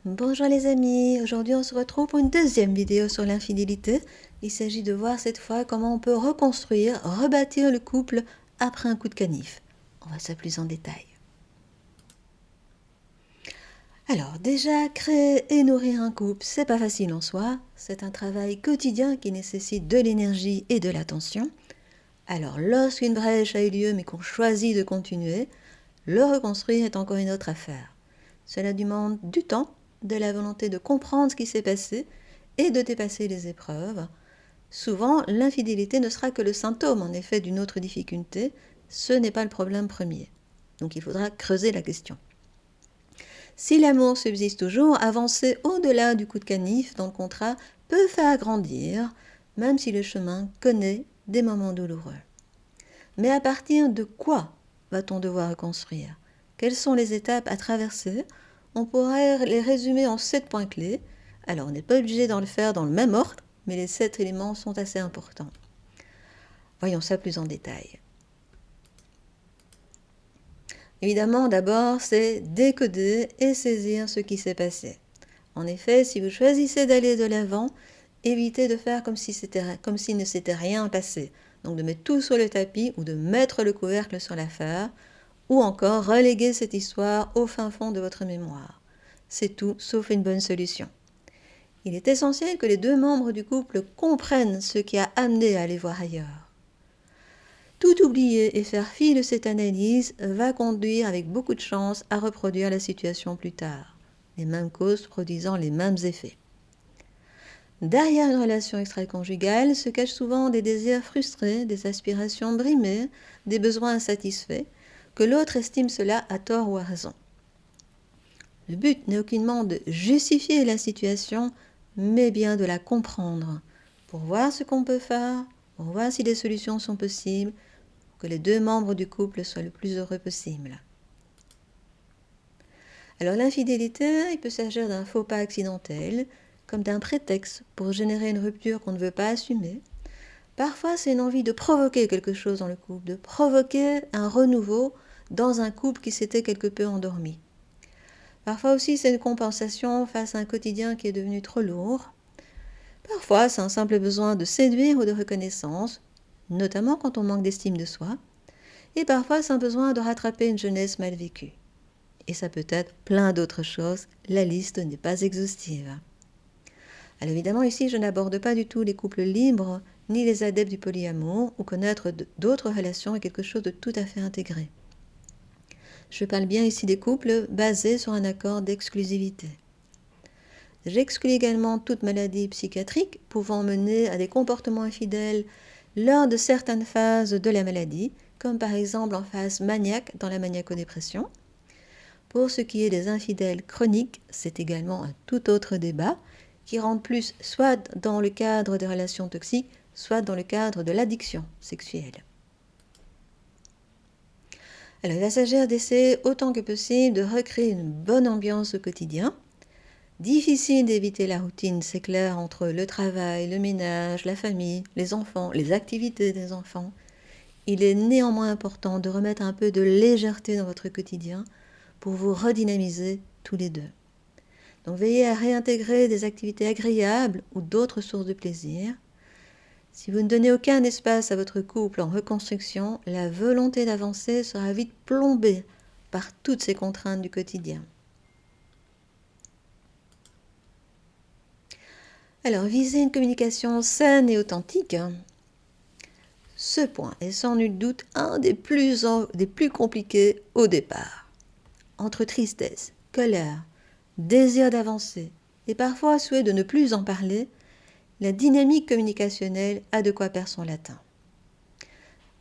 Bonjour les amis, aujourd'hui on se retrouve pour une deuxième vidéo sur l'infidélité. Il s'agit de voir cette fois comment on peut reconstruire, rebâtir le couple après un coup de canif. On va ça plus en détail. Alors déjà, créer et nourrir un couple, c'est pas facile en soi. C'est un travail quotidien qui nécessite de l'énergie et de l'attention. Alors lorsqu'une brèche a eu lieu mais qu'on choisit de continuer, le reconstruire est encore une autre affaire. Cela demande du temps, de la volonté de comprendre ce qui s'est passé et de dépasser les épreuves. Souvent, l'infidélité ne sera que le symptôme en effet d'une autre difficulté, ce n'est pas le problème premier. Donc il faudra creuser la question. Si l'amour subsiste toujours, avancer au-delà du coup de canif dans le contrat peut faire grandir, même si le chemin connaît des moments douloureux. Mais à partir de quoi va-t-on devoir reconstruire? Quelles sont les étapes à traverser? On pourrait les résumer en 7 points clés. Alors on n'est pas obligé d'en le faire dans le même ordre, mais les 7 éléments sont assez importants. Voyons ça plus en détail. Évidemment, d'abord, c'est décoder et saisir ce qui s'est passé. En effet, si vous choisissez d'aller de l'avant, évitez de faire comme s'il ne s'était rien passé. Donc de mettre tout sur le tapis ou de mettre le couvercle sur l'affaire, ou encore reléguer cette histoire au fin fond de votre mémoire. C'est tout sauf une bonne solution. Il est essentiel que les deux membres du couple comprennent ce qui a amené à aller voir ailleurs. Tout oublier et faire fi de cette analyse va conduire avec beaucoup de chance à reproduire la situation plus tard, les mêmes causes produisant les mêmes effets. Derrière une relation extra-conjugale se cachent souvent des désirs frustrés, des aspirations brimées, des besoins insatisfaits, que l'autre estime cela à tort ou à raison. Le but n'est aucunement de justifier la situation, mais bien de la comprendre, pour voir ce qu'on peut faire, pour voir si des solutions sont possibles, que les deux membres du couple soient le plus heureux possible. Alors l'infidélité, il peut s'agir d'un faux pas accidentel, comme d'un prétexte pour générer une rupture qu'on ne veut pas assumer. Parfois, c'est une envie de provoquer quelque chose dans le couple, de provoquer un renouveau dans un couple qui s'était quelque peu endormi. Parfois aussi, c'est une compensation face à un quotidien qui est devenu trop lourd. Parfois, c'est un simple besoin de séduire ou de reconnaissance, notamment quand on manque d'estime de soi. Et parfois, c'est un besoin de rattraper une jeunesse mal vécue. Et ça peut être plein d'autres choses, la liste n'est pas exhaustive. Alors évidemment, ici, je n'aborde pas du tout les couples libres, ni les adeptes du polyamour, où connaître d'autres relations est quelque chose de tout à fait intégré. Je parle bien ici des couples basés sur un accord d'exclusivité. J'exclus également toute maladie psychiatrique pouvant mener à des comportements infidèles lors de certaines phases de la maladie, comme par exemple en phase maniaque dans la maniaco-dépression. Pour ce qui est des infidèles chroniques, c'est également un tout autre débat qui rentre plus soit dans le cadre des relations toxiques, soit dans le cadre de l'addiction sexuelle. Alors, il va s'agir d'essayer autant que possible de recréer une bonne ambiance au quotidien. Difficile d'éviter la routine, c'est clair, entre le travail, le ménage, la famille, les enfants, les activités des enfants. Il est néanmoins important de remettre un peu de légèreté dans votre quotidien pour vous redynamiser tous les deux. Donc veillez à réintégrer des activités agréables ou d'autres sources de plaisir. Si vous ne donnez aucun espace à votre couple en reconstruction, la volonté d'avancer sera vite plombée par toutes ces contraintes du quotidien. Alors, viser une communication saine et authentique, ce point est sans nul doute un des plus compliqués au départ. Entre tristesse, colère, désir d'avancer et parfois souhait de ne plus en parler, la dynamique communicationnelle a de quoi perdre son latin.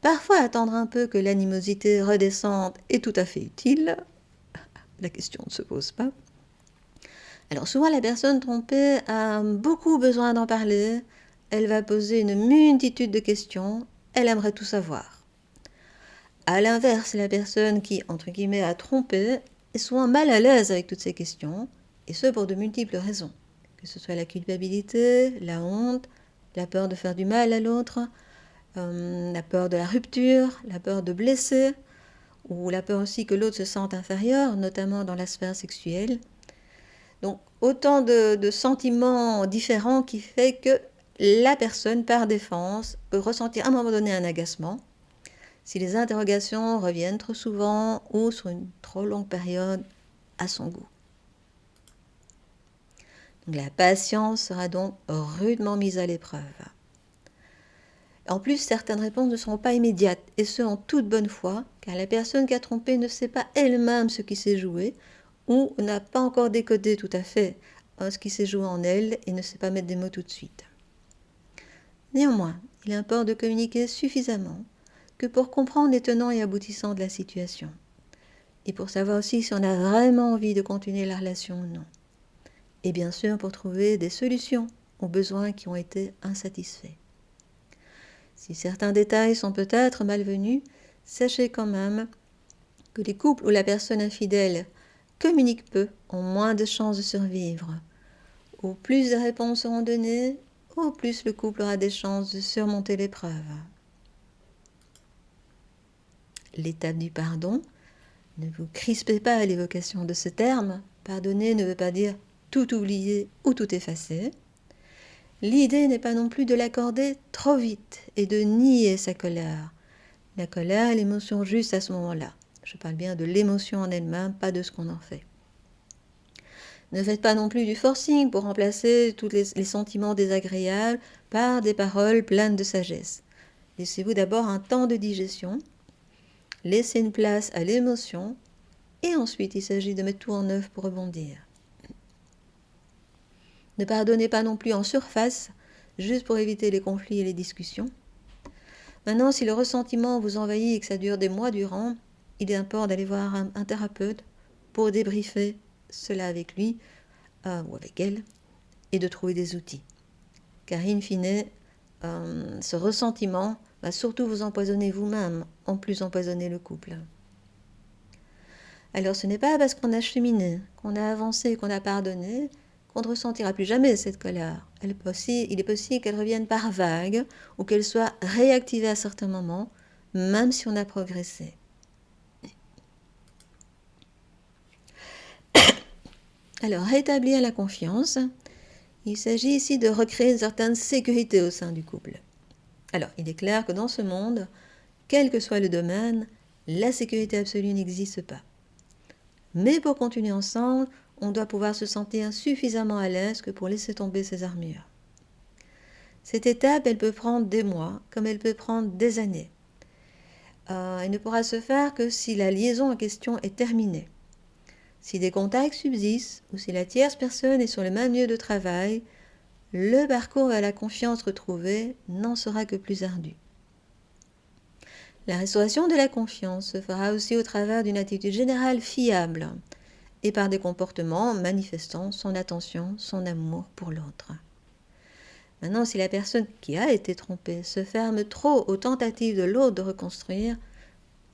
Parfois, attendre un peu que l'animosité redescende est tout à fait utile. La question ne se pose pas. Alors souvent, la personne trompée a beaucoup besoin d'en parler. Elle va poser une multitude de questions. Elle aimerait tout savoir. À l'inverse, la personne qui, entre guillemets, a trompé est souvent mal à l'aise avec toutes ces questions, et ce pour de multiples raisons. Que ce soit la culpabilité, la honte, la peur de faire du mal à l'autre, la peur de la rupture, la peur de blesser, ou la peur aussi que l'autre se sente inférieur, notamment dans la sphère sexuelle. Donc, autant de sentiments différents qui fait que la personne, par défense, peut ressentir à un moment donné un agacement si les interrogations reviennent trop souvent ou sur une trop longue période à son goût. Donc, la patience sera donc rudement mise à l'épreuve. En plus, certaines réponses ne seront pas immédiates, et ce en toute bonne foi, car la personne qui a trompé ne sait pas elle-même ce qui s'est joué, ou n'a pas encore décodé tout à fait ce qui s'est joué en elle, et ne sait pas mettre des mots tout de suite. Néanmoins, il importe de communiquer suffisamment que pour comprendre les tenants et aboutissants de la situation, et pour savoir aussi si on a vraiment envie de continuer la relation ou non, et bien sûr pour trouver des solutions aux besoins qui ont été insatisfaits. Si certains détails sont peut-être malvenus, sachez quand même que les couples où la personne infidèle communique peu ont moins de chances de survivre. Au plus de réponses seront données, au plus le couple aura des chances de surmonter l'épreuve. L'étape du pardon, ne vous crispez pas à l'évocation de ce terme. Pardonner ne veut pas dire tout oublier ou tout effacer. L'idée n'est pas non plus de l'accorder trop vite et de nier sa colère. La colère est l'émotion juste à ce moment-là. Je parle bien de l'émotion en elle-même, pas de ce qu'on en fait. Ne faites pas non plus du forcing pour remplacer tous les sentiments désagréables par des paroles pleines de sagesse. Laissez-vous d'abord un temps de digestion, laissez une place à l'émotion, et ensuite il s'agit de mettre tout en œuvre pour rebondir. Ne pardonnez pas non plus en surface, juste pour éviter les conflits et les discussions. Maintenant, si le ressentiment vous envahit et que ça dure des mois durant, il importe d'aller voir un thérapeute pour débriefer cela avec lui ou avec elle et de trouver des outils. Car in fine, ce ressentiment va surtout vous empoisonner vous-même, en plus empoisonner le couple. Alors ce n'est pas parce qu'on a cheminé, qu'on a avancé, qu'on a pardonné, qu'on ne ressentira plus jamais cette colère. Il est possible qu'elle revienne par vagues ou qu'elle soit réactivée à certains moments, même si on a progressé. Alors, rétablir la confiance, il s'agit ici de recréer une certaine sécurité au sein du couple. Alors, il est clair que dans ce monde, quel que soit le domaine, la sécurité absolue n'existe pas. Mais pour continuer ensemble, on doit pouvoir se sentir suffisamment à l'aise que pour laisser tomber ses armures. Cette étape, elle peut prendre des mois, comme elle peut prendre des années. Elle ne pourra se faire que si la liaison en question est terminée. Si des contacts subsistent ou si la tierce personne est sur le même lieu de travail, le parcours vers la confiance retrouvée n'en sera que plus ardu. La restauration de la confiance se fera aussi au travers d'une attitude générale fiable et par des comportements manifestant son attention, son amour pour l'autre. Maintenant, si la personne qui a été trompée se ferme trop aux tentatives de l'autre de reconstruire,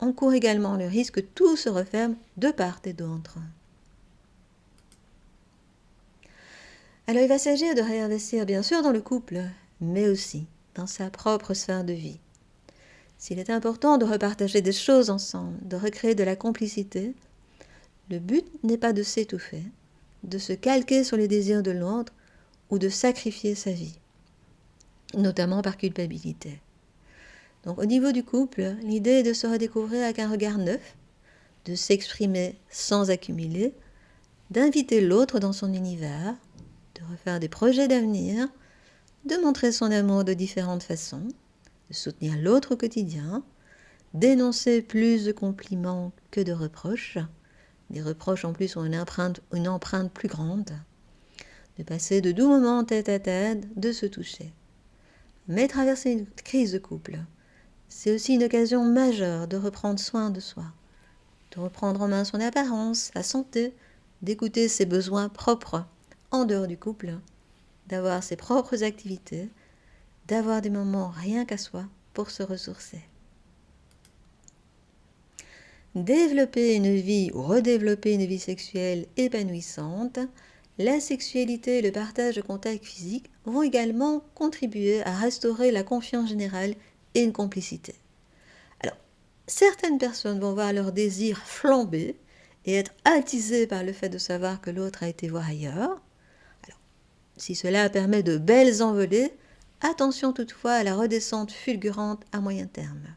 on court également le risque que tout se referme de part et d'autre. Alors il va s'agir de réinvestir bien sûr dans le couple, mais aussi dans sa propre sphère de vie. S'il est important de repartager des choses ensemble, de recréer de la complicité, le but n'est pas de s'étouffer, de se calquer sur les désirs de l'autre ou de sacrifier sa vie, notamment par culpabilité. Donc au niveau du couple, l'idée est de se redécouvrir avec un regard neuf, de s'exprimer sans accumuler, d'inviter l'autre dans son univers, de refaire des projets d'avenir, de montrer son amour de différentes façons, de soutenir l'autre au quotidien, d'énoncer plus de compliments que de reproches. Les reproches en plus ont une empreinte plus grande, de passer de doux moments tête à tête, de se toucher. Mais traverser une crise de couple, c'est aussi une occasion majeure de reprendre soin de soi, de reprendre en main son apparence, sa santé, d'écouter ses besoins propres en dehors du couple, d'avoir ses propres activités, d'avoir des moments rien qu'à soi pour se ressourcer. Développer une vie ou redévelopper une vie sexuelle épanouissante, la sexualité et le partage de contacts physiques vont également contribuer à restaurer la confiance générale et une complicité. Alors, certaines personnes vont voir leur désir flamber et être attisées par le fait de savoir que l'autre a été voir ailleurs. Si cela permet de belles envolées, attention toutefois à la redescente fulgurante à moyen terme.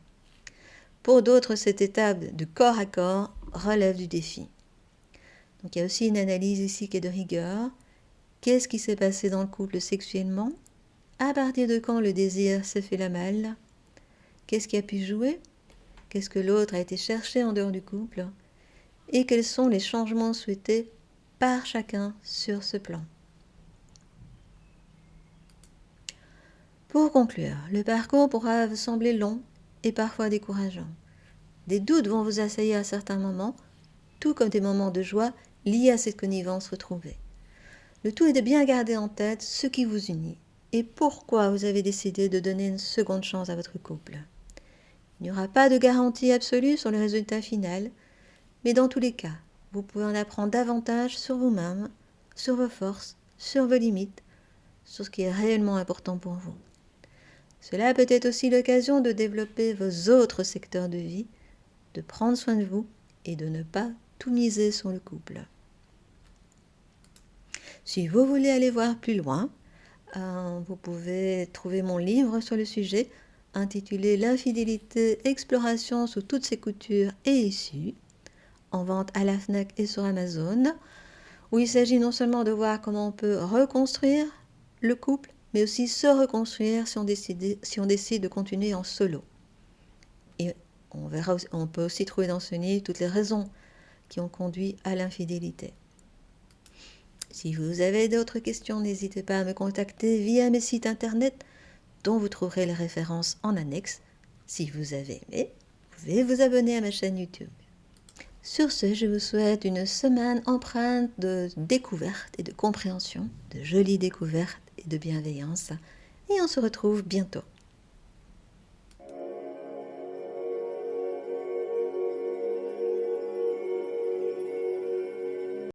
Pour d'autres, cette étape de corps à corps relève du défi. Donc il y a aussi une analyse ici qui est de rigueur. Qu'est-ce qui s'est passé dans le couple sexuellement? À partir de quand le désir s'est fait la malle? Qu'est-ce qui a pu jouer? Qu'est-ce que l'autre a été chercher en dehors du couple? Et quels sont les changements souhaités par chacun sur ce plan? Pour conclure, le parcours pourra vous sembler long et parfois décourageant. Des doutes vont vous assaillir à certains moments, tout comme des moments de joie liés à cette connivence retrouvée. Le tout est de bien garder en tête ce qui vous unit et pourquoi vous avez décidé de donner une seconde chance à votre couple. Il n'y aura pas de garantie absolue sur le résultat final, mais dans tous les cas, vous pouvez en apprendre davantage sur vous-même, sur vos forces, sur vos limites, sur ce qui est réellement important pour vous. Cela peut être aussi l'occasion de développer vos autres secteurs de vie, de prendre soin de vous et de ne pas tout miser sur le couple. Si vous voulez aller voir plus loin, vous pouvez trouver mon livre sur le sujet intitulé L'infidélité, exploration sous toutes ses coutures et issues, en vente à la Fnac et sur Amazon, où il s'agit non seulement de voir comment on peut reconstruire le couple, mais aussi se reconstruire si on décide de continuer en solo. Et on peut aussi trouver dans ce livre toutes les raisons qui ont conduit à l'infidélité. Si vous avez d'autres questions, n'hésitez pas à me contacter via mes sites internet dont vous trouverez les références en annexe. Si vous avez aimé, vous pouvez vous abonner à ma chaîne YouTube. Sur ce, je vous souhaite une semaine empreinte de découverte et de compréhension, de jolies découvertes et de bienveillance. Et on se retrouve bientôt.